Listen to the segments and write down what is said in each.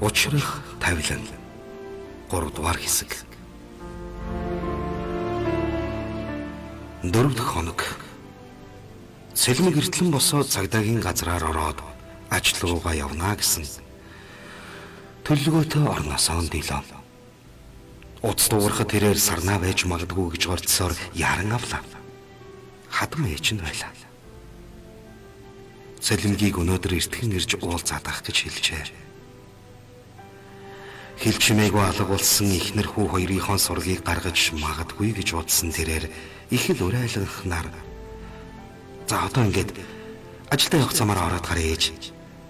Учрах тавилан 3 дугаар хэсэг. 4 дахь хоног. Сэлмэг эртлэн босоод цагдаагийн газраар ороод ажил руугаа явна гэсэн төлөвлөгөөтэй орносоо дийлээ. Уц дуугархад тэрээр сарнаа байж магадгүй гэж орцсоор яран авлаа. Хадам ээж нь байлаа. Сэлмгийг өнөөдөр эртхэн ирж уулзаад ах гэж хэлжээ. Хэлчмэйг алга болсон ихнэр хүү хоёрынхон сургийг гаргаж магадгүй гэж бодсон тэрээр их л урайлахнаар за одоо ингээд ажилдаа явах замаар ороод гараа ээж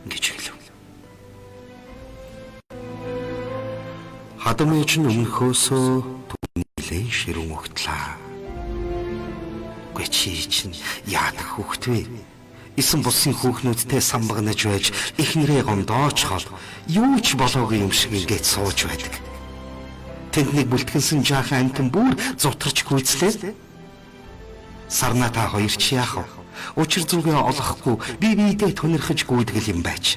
гэж хэлв. Хадам ээж нь өмнөхөөсөө түнилэн ширүүн өгтлээ. Гэ чи чинь яадаг хүүхэд вэ? Исэн бусын хүүхнүүдтэй самбагнаж байж ихнэрээ гомдоочхол юу ч болоогүй юм шиг ингээд сууж байдаг. Тэнд нэг бүлтгэнсэн жаахан амтан бүр зутарч гүйцлээ. Сарна та хоёр чи яах вэ? Учир зүгээ олохгүй биедээ тунирхаж гүйдгэл юм байж.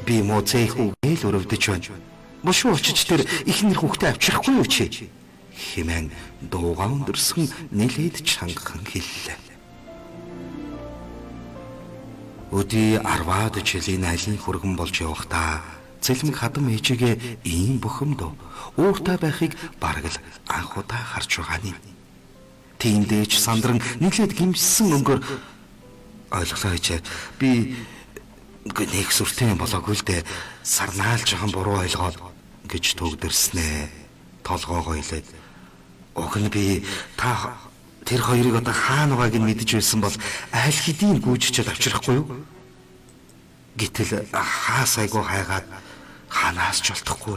Би моцейхүү гээл өрөвдөж байна. Бошуу очиж тэр ихнэр хүүхдээ авчрахгүй юу чи? Хэмээн дуугаа өндөрсөн нэлээд чангахан хэллээ. Өдий 10-аад жилийн айлын хүргэн болж явахдаа Цэлмэг хадам ээжигээ ийм бухимдов ууртай байхыг бараг л анх удаа харж байгааны. Тиймдээч сандран нэлээд гимссэн өнгөөр ойлголоо ээжээ. Би нэг сүртэй болоогүй л дээ. Сарнаал жоохон буруу ойлгоод гэж төгдөрснээ. Толгоогоо илээд. Уг нь би та тэр хоёрыг одоо хаана байгааг нь мэдэж байсан бол айл хэдийн гүйжчихэд авчрахгүй юу? Гэтэл хаа сайгүй хайгаад ханаас ч болтохгүй.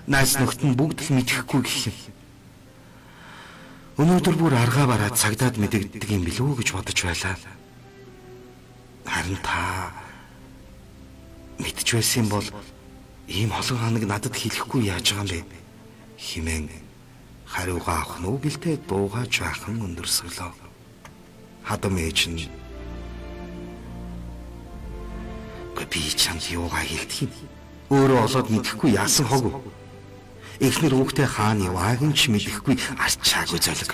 Найс нөхд нь бүгд л мэдэхгүй гэх юм. Өнөөдөр бүр аргаа бараад цагдаад мэдэгддэг юм билүү гэж бодож байлаа. Харин та мэдж байсан бол ийм олон хоног надад хэлэхгүй яаж байгаа юм бэ? Химэн хариугаа авах нь үгэлдээ дуугаа жаахан өндөрсгөлөө. Хадам ээж нь би чамд юугаа хэлдэг юм? Өөрөө олоод мэдэхгүй яасан хог. Эхнэр хүүхдээ хаана явааг нь ч мэдэхгүй арчаагүй золиг.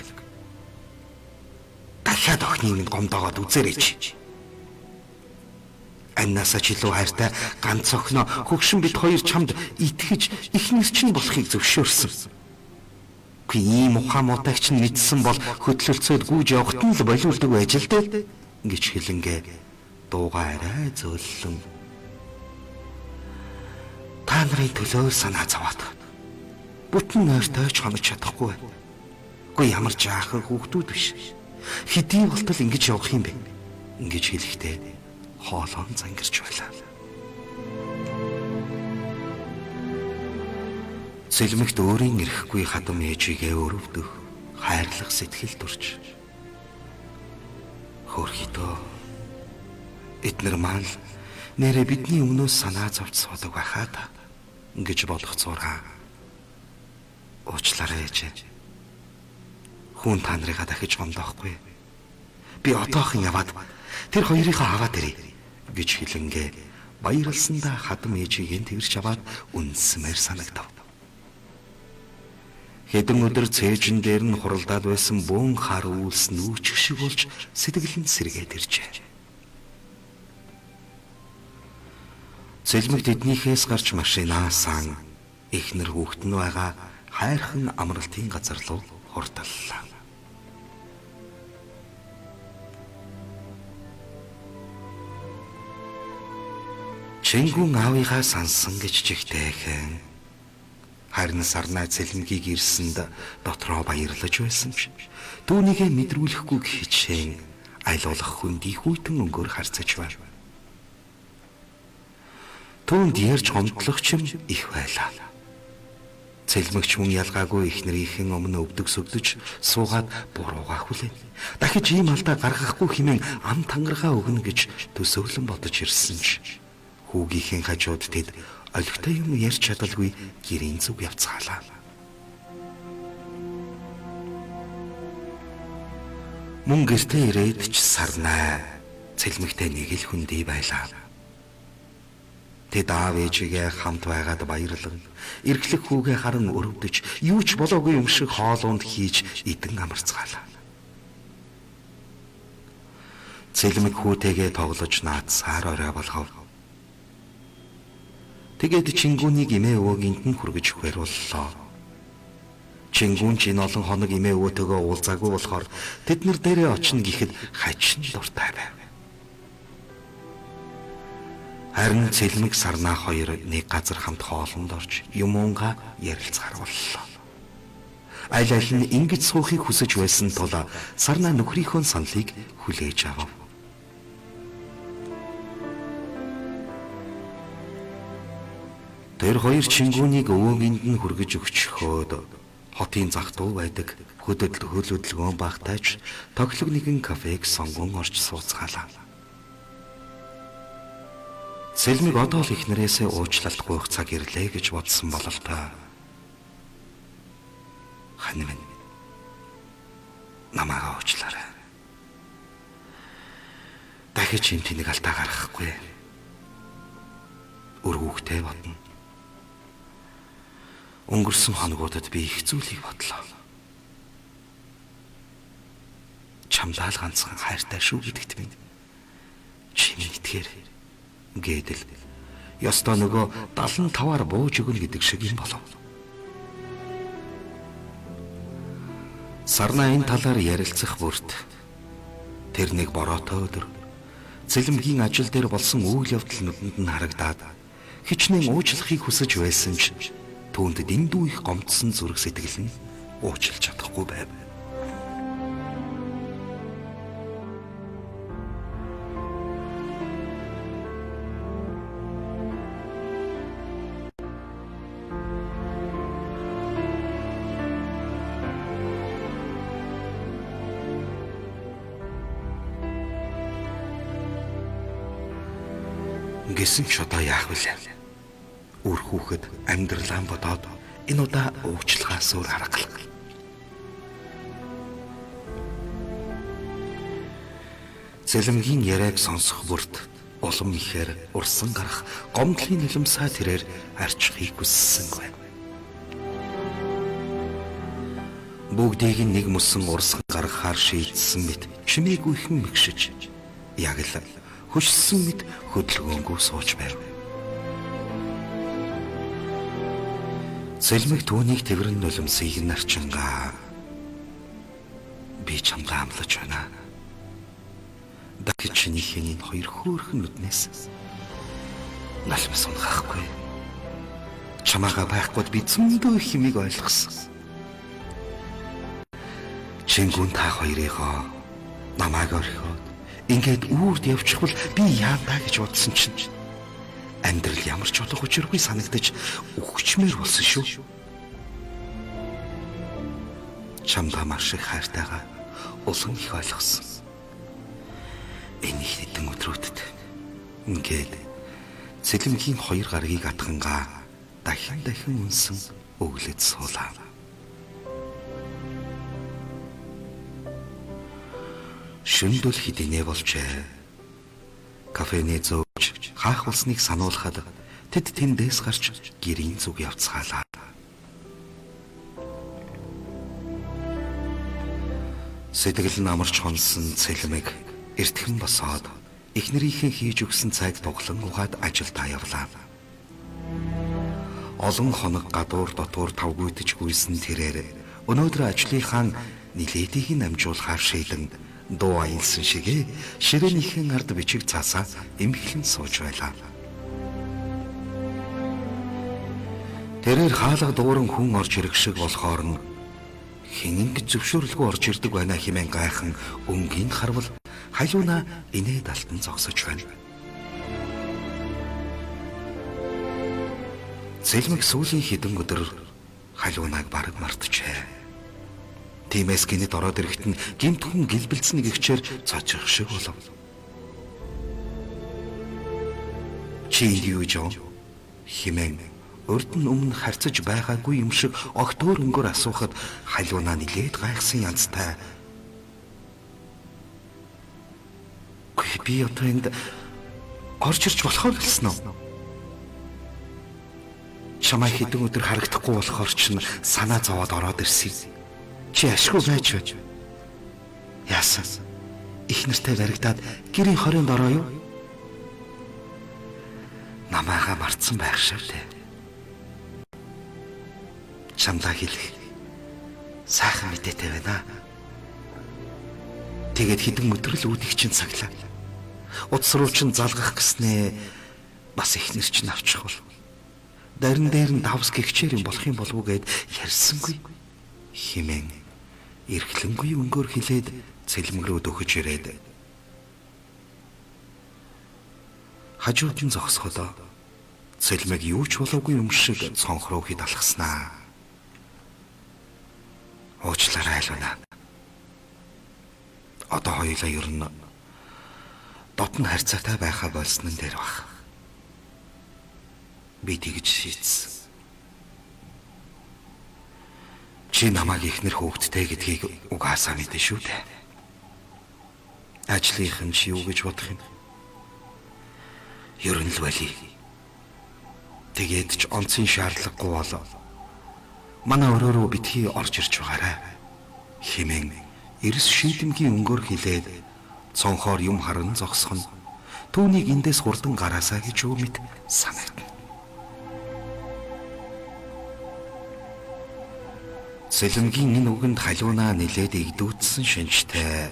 Дахиад охины минь гомдоогоод үзээрэй. Аннасаа ч илүү хайртай ганц охиноо хөгшин бид хоёр чамд итгэж эхнэр чинь болохыг зөвшөөрсөн. Гүй ийм ухаан мутагч нь мэдсэн бол хөдлөлцөөд гүйж явахт нь л болиулдаг байж л дээ гэж хэлэнгээ дуугаа арай зөөллөн. Та нарын төлөө санаа зовоод бүтэн нойртой ч хонож чадахгүй. Гүй ямар жаахан хүүхдүүд биш. Хэдий болтол ингэж явах юм бэ? Ингэж хэлэхдээ хоолон зангирч байлаа. Сэлмэгт өөрийн ирэхгүй хадам ээжигээ өрөвдөх хайрлах сэтгэл төрж. Хөөрхитөө эднэр маань нэрэ бидний өмнөөс санаа зовж суудаг байхаа та гэж бодох зураа. Уучлаарай ээжээ. Хүн та нарыгаа дахиж гомдоохгүй. Би одоохон яваад тэр хоёрыхоо аваад ирье гэж хэлэнгээ баярлсандаа хадам ээжигээ тэрч аваад үнсмээр санагдав. Хэдэн өдөр цээжин дээр нь хуралдаад байсан бөөн хар үйлс нүүчих шиг болж сэтгэл нь сэргээд иржээ. Цэлмэгт эднийхээс гарч машинаасан эхнэр хүүхэд нь байгаа хайрхан амралтын газар руу хурдлаа. Чингүн аавыгаа сансан гэж жигтэйхэн харин сарнаа Цэлмгийг ирсэнд дотроо баярлаж байсан ч түүнийгээ мэдрүүлэхгүй хичээн айлуулах хүндий хүйтэн өнгөөр харцаж байна. Түүнд ярьж гомдлох юм их байлаа. Цэлмэгч мөн ялгаагүй эхнэрийнхэн өмнө өвдөг сүгдэж суугаад буруугаа хүлээн. Дахиж ийм алдаа гаргахгүй хэмээн ам тангараа өгнө гэж төсөөлөн бодож ирсэн ч хүүгийнхээ хажууд тэд олигтой юм ярьж чадалгүй гэрийн зүг явцгаалаа. Мөн гэртээ ирээд ч сарнаа Цэлмэгтэй нэг л хүндий байлаа. Тэд аав ээжигээ хамт байгаад баярлан, эргэлэх хүүгээ харан өрөвдөж, юу ч болоогүй юм шиг хоолунд хийж идэн амарцгаалаа. Цэлмэг хүүтэйгээ тоглож наадсаар орой болгов. Тэгээд Чингүнийг эмээ өвөө гинтэн хүргэж хуйрууллаа. Чингүн ч энэ олон хоног эмээ өвөөтэйгөө уулзаагүй болохоор тэднэр дээрээ очно гэхэд хачин дуртай байв. Харин Цэлмэг Сарнаа хоёр нэг газар хамт хоолнд орж юмунга ярилцахаар боллоо. Аль аль нь ингэж суухыг хүсэж байсан тул Сарнаа нөхрийнхөө саналыг хүлээж авав. Тэр хоёр Чингүнийг өвөөнд нь хүргэж өгчхөөд хотын зах дуу байдаг хөдөлгөөн багтааж тоглог нэгэн кафег сонгон орж сууцгаалаа. Цэлмэг одоо л ихнэрээсээ уучлалт гуйх цаг ирлээ гэж бодсон бололтой. Хань минь намайг уучлаарай. Дахиж энэ тнийг алдаа гаргахгүй. Өргөөхтэй бодно. Өнгөрсөн хоногудад би их зүйлийг бодлоо. Чамдаа л ганцхан хайртай шүү гэдэгт минь чи мэдгээр гэдэл ёстой нөгөө 75-аар бууж өгнө гэдэг шиг юм болов. Сарнаа энэ талаар ярилцах бүрт тэр нэг бороотой өдөр Цэлмгийн ажил дээр болсон үйл явдал нүдэнд нь харагдаад хичнээн уучлахыг хүсэж байсан ч түүнд дэндүү их гомдсон зүрх сэтгэл нь уучлах чадахгүй байв. Гэсэн ч одоо яах вэ? Үр хүүхэд амьдралаа бодоод энэ удаа уучлахаас өөр аргагүй. Цэлмгийн яриаг сонсох бүрт улам ихээр урсан гарах гомдлын нулимсаа тэрээр арчихыг хүссэнгүй. Бүгдийг нэг мөсөн урсан гаргахаар шийдсэн мэт чимээгүйхэн мэгшиж яг л хөшсөн мэт хөдөлгөөнгөө сууж байв. Цэлмэг түүнийг тэрэн нулимсыг нарчингаа би чамдаа амлаж байна. Дахиж чинийхээ энэ хоёр хөөрхөн нүднээс нулимс унахахгүй. Чамаага байхгүйд би зөндөө хэмиг ойлгосон. Чингүн та хоёрыгоо намайг орхиод ингээд үрд явчихвал би яандаа гэж бодсон чинь амьдрал ямар ч болох учиргүй санагдаж өгчмээр болсон шүү. Чамдаа маш их хайртайгаа улам их ойлгосон. Энэ их хэдэн өдрүүдэд ингээд Цэлмгийн хоёр гарагийг атгангаа дахин үнсэн өглөж суулаа. Шөндөл хідэнэ болжээ. Кафений зөөж хаах болсныг сануулхад тэд тэндээс гарч гэрийн зүг явцгаалаа. Сэтгэл нь амарч хонсон Цэлмэг эртхэн босоод эхнэрийнхээ хийж өгсөн цайг дуглан угаад ажилдаа явлаа. Олон хоног гадуур дотуур тавгүйдэж гүйсэн тэрээр өнөөдөр ажлынхаа нилээдийг нь амжуулахаар шийдэн дуу аялсан шигээ ширээнийхэн ард бичиг цаасаа эмхлэн сууж байлаа. Тэрээр хаалга дууран хүн орж ирэх шиг болохоор нь хэн ингэж зөвшөөрлгүй орж ирдэг байна хэмээн гайхан өнгийн харвал хажууна инээд алтан зогсож байна. Цэлмэг сүүлийн хэдэн өдөр хажуунаг бараг мартжээ. Тиймээс гинэд ороод ирэхэд нь гэмт хүн гэлбэлцэн гихчээр цочих шиг болов. Чи юу жоо химэн урд нь өмнө харцаж байгаагүй юм шиг огтөөр өнгөөр асуухад халуунаа нилээд гайхсан янзтай. Би одоо энд орж ирж болохоор хэлсэн үү? чамайг хэдэн өдөр харагдахгүй болохоор ч санаа зовоод ороод ирсэн. Чи ашгүй байж байж. Яасан? Их нэртэй баригдаад гэрийн хорионд ороо юу? Намайгаа мартсан байх шив дээ. Чамдаа хэлэх сайхан мэдээтэй байна. Тэгээд хэдэн өдөр л үүдих чинь цаглаа. Утас руу чинь залгах гэснээ бас ихнэр чинь авчих бол. Дарин дээр нь давс гихчээр юм болох юм болов уу гэд ярьсангүй. Химэн эрхлэнгүй өнгөөр хилээд цэлмэг рүү дөхөж ирээд хажууд нь зогсоход цэлмэг юу ч болоогүй юм шиг цонх руу хэд алхаснаа. Уучлаарай айлна. Одоо хоёулаа ер нь дотн харьцаатай байхаа болсон нь дээр баг. Би тэгж шийдсэн. Чи намайг ихнэр хөөгдтэй гэдгийг угаасаа мэдэн шүү дээ. Ажлынхан чи юу гэж бодох юм? Ер нь л бали. Тэгээд ч онцгийн шаардлагагүй болоо. Манай өрөөрөө битгий орж ирж байгаарай. Химэн эрс шийдэмгийн өнгөөр хилээд цонхоор юм харан зогсох нь түүнийг эндээс хурдан гараасаа гэж юу мэд санагдана. Сэлэмгийн энэ үгэнд халуунаа нилээд игдүүцсэн шинжтэй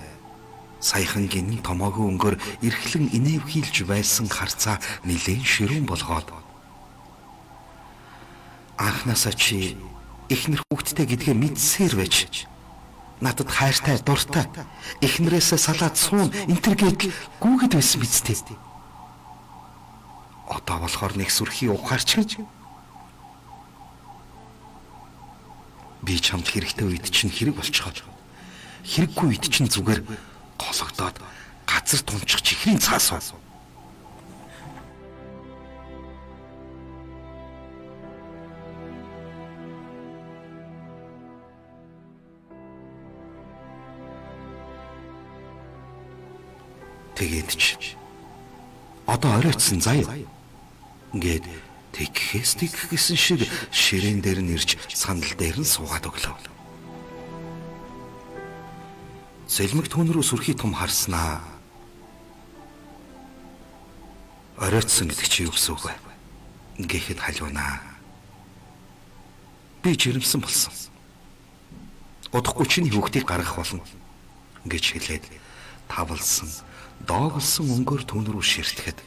саяхан гин томоогүй өнгөөр эрхлэн инэвхийлж байсан харцаа нилээн ширүүн болгоод анхнаасаа чи ихнэр хүүхдтэй гэдгээ мэдсээр байж надад хайртай дуртай ихнэрээсээ салаад суун энтэр гээд гүгэд байсан биз дээ. Одоо болохоор нэг сүрхий ухаарч гэж би чамд хэрэгтэй үед чинь хэрэг болчиход хэрэггүй үед чинь зүгээр гологдоод газар тунчих чихрийн цаасаа. Тэгээд ч одоо оройтсан заяа ингээд тэгхээс тэгхэсэн шиг ширээн дээр нь ирж сандал дээр нь суугаад өглөө. Сэлмэг түүн рүү сүрхий том харснаа. Оройтсан гэдэг чи юу гэсэн үг вэ? Гэхэд халуунаа. Би жирэмсэн болсон. Удахгүй чиний хүүхдийг гаргах болно гэж хэлээд тавлсан дооглсон өнгөөр түүн рүү ширтгэхэд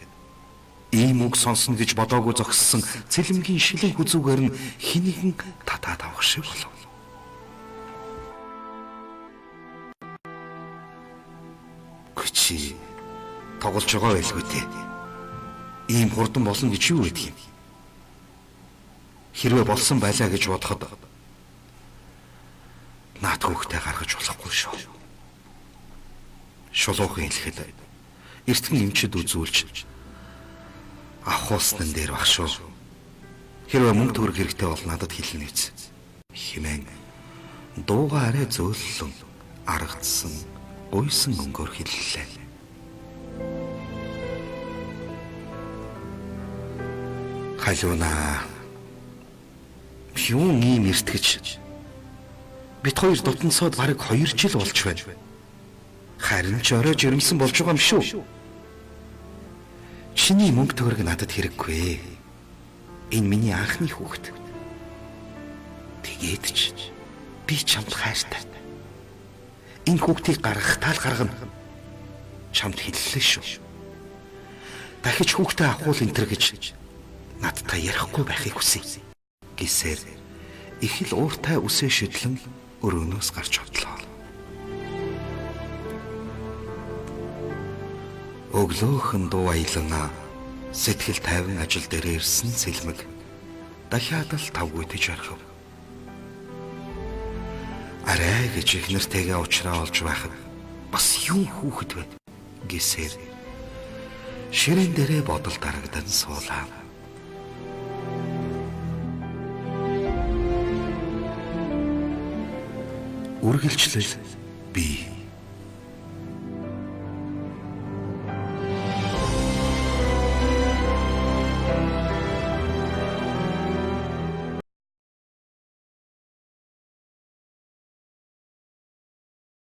ийм үг сонсно гэж бодоогүй зогссон цэлэмгийн шилэн хүзүүгээр нь хинэгэн татаад авах шиг болов. Чи тоглож байгаа байлгүй дээ. Ийм хурдан болно гэж юу гэдэг юм? Хэрвээ болсон байлаа гэж бодоход наад хүүхдээ гаргаж болохгүй шүү. Шулуухан хэлэхэд эртхэн эмчэд үзүүлж ахууснан дээр баг шүү. Хэрвээ мөнгө төгрөг хэрэгтэй бол надад хэлнэ үз. Химэн дуугаа арай зөөллөн аргацсан уйсан өнгөөр хэллээ. Халуунаа юу ийм эртгэж бид хоёр дотносоод бараг 2 жил болж байна. Харин ч орой жирэмсэн болж байгаа юм шүү. Чиний мөнгө төгрөг надад хэрэггүй. Энэ миний анхны хүүхэд. Тэгээд ч би чамд хайртай. Энэ хүүхдийг гаргах таал гаргана. Чамд хэллээ шүү. Дахиж хүүхдээ авахул энэ төр гэж надтай ярихгүй байхыг хүсье. Гисээр их л ууртай үсээ шидлэн өрөөнөөс гарч одлоо. Өглөөхөн дуу аялана сэтгэл тайван ажил дээр ирсэн Сэлмэг дахиад л тавгүйдэж орхив. Арай гэж их нэртэйгээ уучраа олж байхад бас юу хүүхэд вэ гэсээр ширээн дээрээ бодол дарагдан суулаа. Үргэлжлэл би